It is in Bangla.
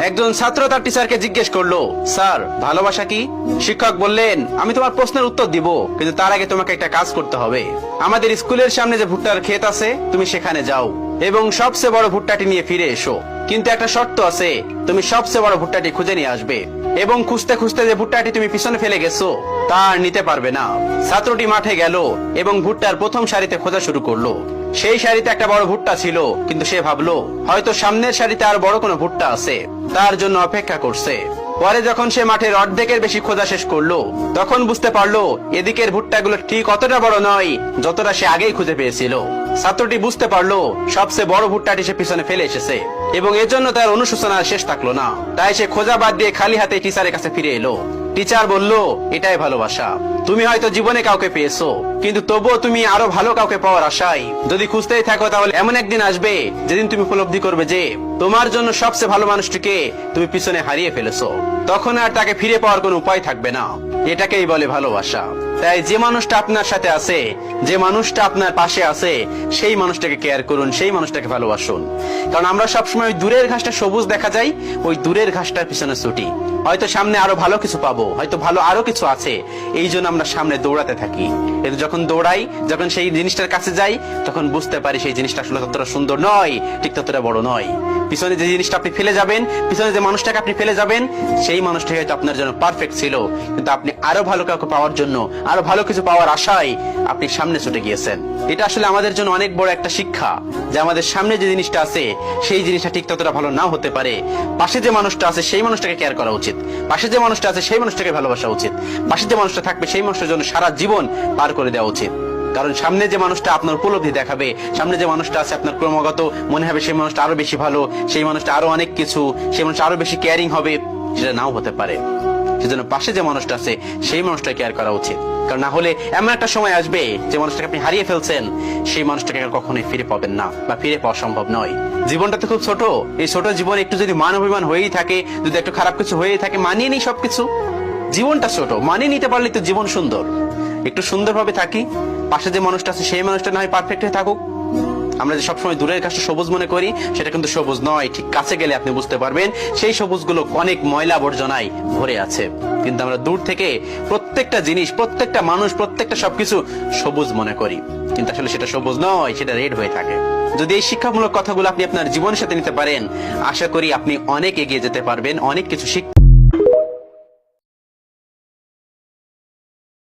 একজন ছাত্র তার টিচারকে জিজ্ঞেস করলো, স্যার ভালোবাসা কি? শিক্ষক বললেন, আমি তোমার প্রশ্নের উত্তর দিব, কিন্তু তার আগে তোমাকে একটা কাজ করতে হবে। আমাদের স্কুলের সামনে যে ভুট্টার ক্ষেত আছে, তুমি সেখানে যাও এবং সবচেয়ে বড় ভুট্টাটি নিয়ে ফিরে এসো। কিন্তু একটা শর্ত আছে, তুমি সবচেয়ে বড় ভুট্টাটি খুঁজে নিয়ে আসবে এবং খুঁজতে খুঁজতে যে ভুট্টাটি তুমি পিছনে ফেলে গেছো তা আর নিতে পারবে না। ছাত্রটি মাঠে গেল এবং ভুট্টার প্রথম সারিতে খোঁজা শুরু করলো। সেই সারিতে একটা বড় ভুট্টা ছিল, কিন্তু সে ভাবলো হয়তো সামনের সারিতে আর বড় কোনো ভুট্টা আছে, তার জন্য অপেক্ষা করছে। পরে যখন সে মাঠের অর্ধেকের বেশি খোঁজা শেষ করলো, তখন বুঝতে পারলো এদিকের ভুট্টাগুলো ঠিক অতটা বড় নয় যতটা সে আগেই খুঁজে পেয়েছিল। ছাত্রটি বুঝতে পারলো সবচেয়ে বড় ভুট্টাটি সে পিছনে ফেলে এসেছে এবং এজন্য তার অনুশোচনার শেষ থাকলো না। তাই সে খোঁজা বাদ দিয়ে খালি হাতে টিচারের কাছে ফিরে এলো। টিচার বলল, এটাই ভালোবাসা। তুমি হয়তো জীবনে কাউকে পেয়েছো, কিন্তু তবুও তুমি আরো ভালো কাউকে পাওয়ার আশায় যদি খুঁজতেই থাকো, তাহলে এমন একদিন আসবে যেদিন তুমি উপলব্ধি করবে যে তোমার জন্য সবচেয়ে ভালো মানুষটিকে তুমি পিছনে হারিয়ে ফেলেছো। তখন আর তাকে ফিরে পাওয়ার কোনো উপায় থাকবে না। এটাকেই বলে ভালোবাসা। তাই যে মানুষটা আপনার সাথে আছে, যে মানুষটা আপনার পাশে আছে, সেই মানুষটাকে কেয়ার করুন, সেই মানুষটাকে ভালোবাসুন। কারণ আমরা সবসময় ওই দূরের ঘাসটা সবুজ দেখা যায়, ওই দূরের ঘাসটার পিছনে ছুটি। হয়তো সামনে আরো ভালো কিছু পাবো, হয়তো ভালো আরো কিছু আছে, এই জন্য আমরা সামনে দৌড়াতে থাকি। কিন্তু যখন দৌড়াই, যখন সেই জিনিসটার কাছে যাই, তখন বুঝতে পারি সেই জিনিসটা আসলে ততটা সুন্দর নয়, ঠিক ততটা বড় নয়। পিছনে যে জিনিসটা আপনি ফেলে যাবেন, পিছনে যে মানুষটাকে আপনি ফেলে যাবেন, সেই মানুষটা হয়তো আপনার জন্য পারফেক্ট ছিল, কিন্তু আপনি আরো ভালো কাউকে পাওয়ার জন্য, আরো ভালো কিছু পাওয়ার আশায় আপনি সামনে ছুটে গিয়েছেন। এটা আসলে আমাদের জন্য অনেক বড় একটা শিক্ষা, যে আমাদের সামনে যে জিনিসটা আছে, সেই জিনিসটা ঠিক ততটা ভালো নাও হতে পারে। পাশে যে মানুষটা আছে, সেই মানুষটাকে কেয়ার করা উচিত। পাশে যে মানুষটা আছে, সেই মানুষটাকে ভালোবাসা উচিত। পাশে যে মানুষটা থাকবে, সেই মানুষটার জন্য সারা জীবন পার করে দেওয়া উচিত। কারণ সামনে যে মানুষটা আপনার উপলব্ধি দেখাবে, সামনে যে মানুষটা আছে, আপনার ক্রমাগত মনে হবে সেই মানুষটা আরো বেশি ভালো, সেই মানুষটা আরো অনেক কিছু, সেই মানুষটা আরো বেশি কেয়ারিং হবে, সেটা নাও হতে পারে। সেজন্য পাশে যে মানুষটা আছে, সেই মানুষটা কেয়ার করা উচিত। কারণ না হলে এমন একটা সময় আসবে, যে মানুষটাকে আপনি হারিয়ে ফেলছেন, সেই মানুষটাকে কখনোই ফিরে পাবেন না, বা ফিরে পাওয়া সম্ভব নয়। জীবনটা তো খুব ছোট। এই ছোট জীবনে একটু যদি মান অভিমান হয়েই থাকে, যদি একটু খারাপ কিছু হয়েই থাকে, মানিয়ে নিই সবকিছু। জীবনটা ছোট, মানিয়ে নিতে পারলে তো জীবন সুন্দর। একটু সুন্দরভাবে থাকি। পাশে যে মানুষটা আছে, সেই মানুষটা না হয় পারফেক্ট হয়ে থাকুক। আমরা যে সবসময় দূরের কাছে সবুজ মনে করি, সেটা কিন্তু সবুজ নয়। ঠিক কাছে গেলে আপনি বুঝতে পারবেন সেই সবুজগুলো অনেক ময়লা আবর্জনায় ভরে আছে। কিন্তু আমরা দূর থেকে প্রত্যেকটা জিনিস, প্রত্যেকটা মানুষ, প্রত্যেকটা সবকিছু সবুজ মনে করি, কিন্তু আসলে সেটা সবুজ নয়, সেটা রেড হয়ে থাকে। যদি এই শিক্ষামূলক কথাগুলো আপনি আপনার জীবনের সাথে নিতে পারেন, আশা করি আপনি অনেক এগিয়ে যেতে পারবেন, অনেক কিছু শিখতে